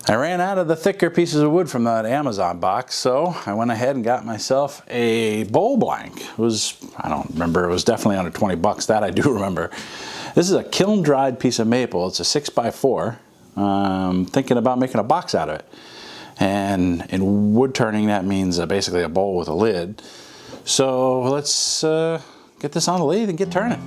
I ran out of the thicker pieces of wood from that Amazon box, so I went ahead and got myself a bowl blank. It was, I don't remember, it was definitely under 20 bucks, that I do remember. This is a kiln dried piece of maple. It's a 6x4. Thinking about making a box out of it. And in wood turning, that means basically a bowl with a lid. So let's get this on the lathe and get turning.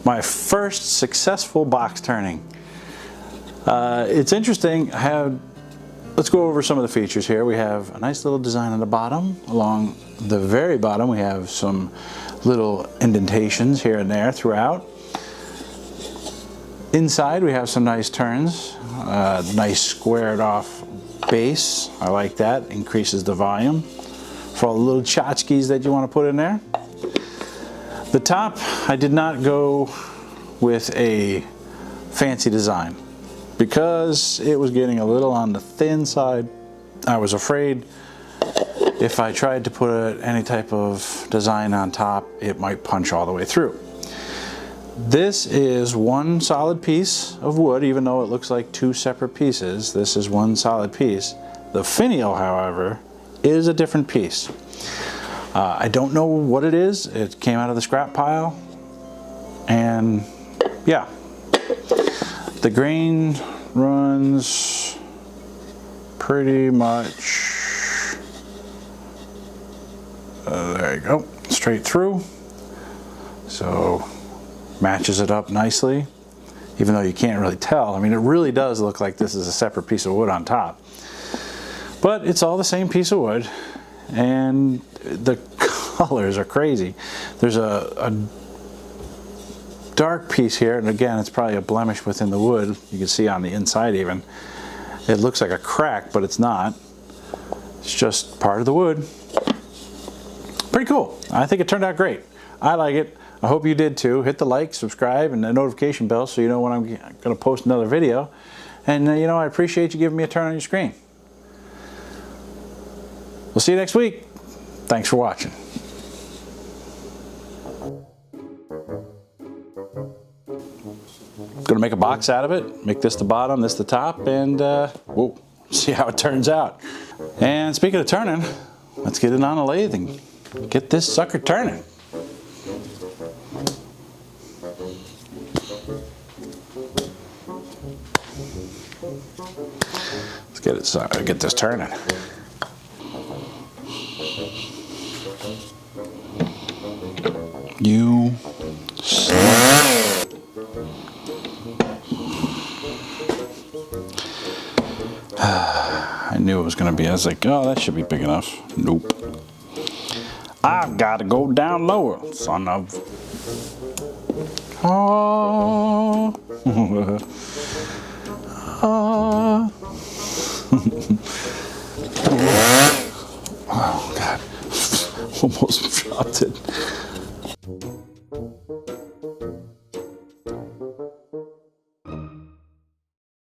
My first successful box turning. It's interesting. Let's go over some of the features here. We have a nice little design on the bottom. Along the very bottom we have some little indentations here and there throughout. Inside we have some nice turns, nice squared off base. I like that, increases the volume for all the little tchotchkes that you want to put in there. The top, I did not go with a fancy design because it was getting a little on the thin side. I was afraid if I tried to put any type of design on top, it might punch all the way through. This is one solid piece of wood, even though it looks like two separate pieces. This is one solid piece. The finial, however, is a different piece. I don't know what it is. It came out of the scrap pile, and yeah, the grain runs pretty much, there you go, straight through. So matches it up nicely, even though you can't really tell. I mean, it really does look like this is a separate piece of wood on top, but it's all the same piece of wood. And the colors are crazy. There's a dark piece here, and again, it's probably a blemish within the wood. You can see on the inside even. It looks like a crack, but it's not. It's just part of the wood. Pretty cool. I think it turned out great. I like it. I hope you did too. Hit the like, subscribe, and the notification bell so you know when I'm going to post another video. And you know, I appreciate you giving me a turn on your screen. We'll see you next week. Thanks for watching. Gonna make a box out of it. Make this the bottom, this the top, and we'll see how it turns out. And speaking of turning, let's get it on a lathe and get this sucker turning. Let's get it. Get this turning. You. I knew it was going to be. I was like, oh, that should be big enough. Nope. I've got to go down lower, son of. Oh. Oh, God. Almost dropped it.